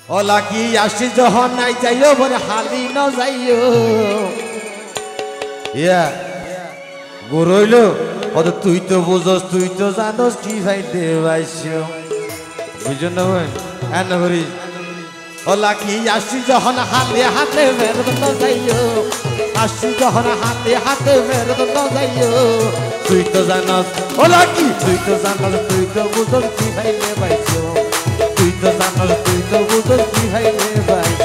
OLA কি আসি যখন নাই যাইও বলে হালি ন যাইও ইয়া গরইল অত তুই তো বুঝস তুই তো জানোস কি ভাই দেবাইছ বুঝুন না ভাই হ্যাঁ না করি ওলা কি আসি যখন হাতে হাতে মেরদ ন যাইও আসি যখন হাতে হাতে মেরদ ন যাইও তুই তো জানোস ওলা কি তুই তো জানোস তুই তো বুঝস কি ভাই দেবাইছ তুই তো জানোস তুই তো বুঝস কি ভাই দেবাইছ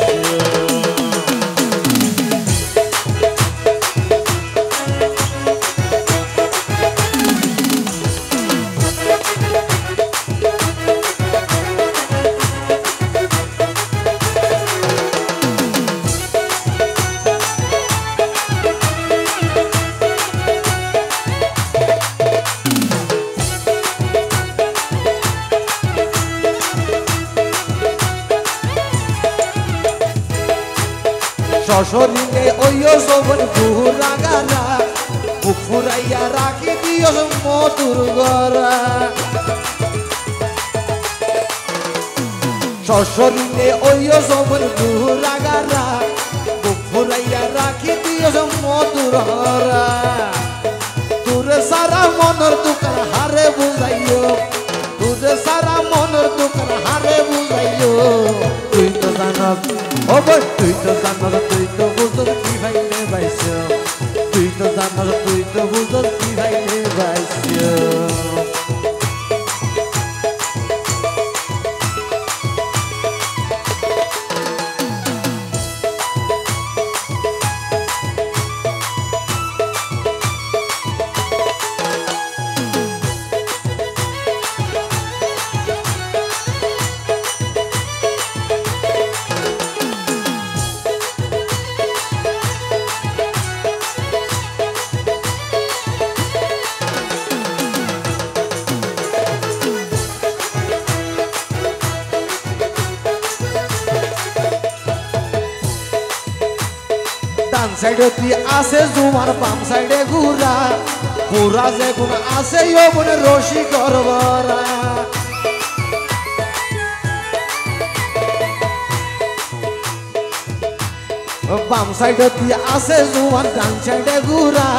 শশরিনে ওইও সবন ঘুরা গানা পুকুরাইয়া রাখি দিও মধুর গরা শশরিনে ওইও সবন ঘুরা গানা পুকুরাইয়া রাখি দিও মধুর গরা তোরে সারা মনের দোকান হারে বুঝাইও তোরে সারা মনের দোকান হারে বুঝাইও তুই তো জানস ও বই তুই তো জানস তুই তো বুঝস কি ভাই নেবাইছ তুই তো জানস তুই তো বুঝস কি ভাই নেবাইছ ডান সাইডে তুই আছে জুমার বাম সাইডে ঘুরা পুরা যে কোন আছে ও মনে রশি করবরা বাম সাইডে তুই আছে জুমার ডান সাইডে ঘুরা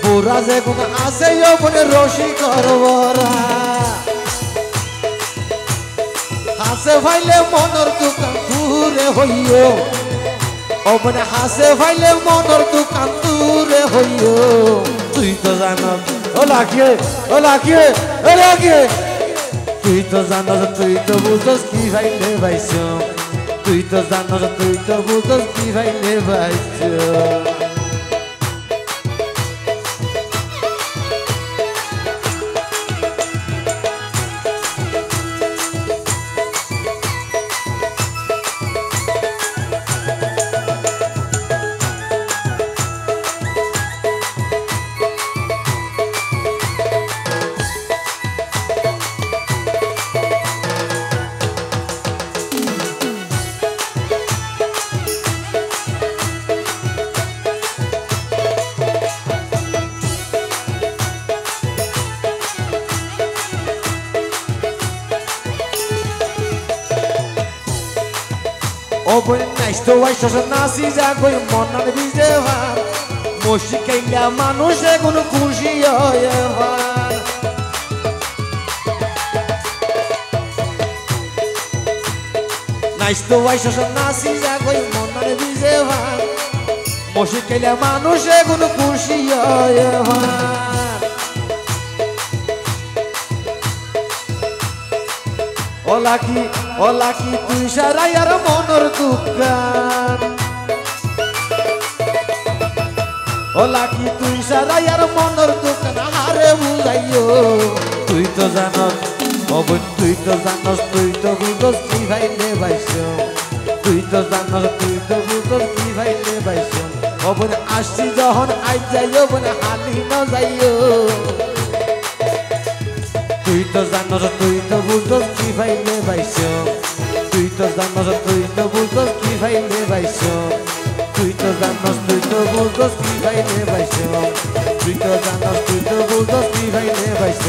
পুরা যে কোন আছে ও মনে রশি করবরা হাসে ফাইলে মনের দোকান দূরে হইও ওপনে হাসে ফাইলে মনের দোকান দূরে হইও তুই তো জানস ও লাখিয়ে ও লাখিয়ে ও লাখিয়ে তুই তো জানস তুই তো বুঝস কি ভাই নেবাইছ তুই তো জানস তুই তো বুঝস কি ভাই নেবাইছ ও বই নাইতো আইসস নাসি যা গই মনার বিজে ভার মশিকাইলা মানুষ এখন খুশি হয় ভার নাইতো আইসস নাসি যা গই মনার বিজে ভার মশিকাইলা মানুষ এখন খুশি হয় ভার ওলা কি তুই সারাই আর মনের দোকান ওলা কি তুই সারাই আর মনের দোকান হারে বুঝাইও তুই তো জানস অবন তুই তো জানস তুই তো বুঝস কি ভাই নেবাইছ তুই তো জানস তুই তো বুঝস কি ভাই নেবাইছ অবন আসি যখন আই যাইও বনে হালি ন যাইও তুই তো জানস তুই তো বুঝস কি ভাই নেবাইছ তুই তো জানস তুই তো বুঝস কি ভাই নেবাইছ তুই তো জানস তুই তো বুঝস কি ভাই নেবাইছ তুই তো জানস তুই তো বুঝস কি ভাই নেবাইছ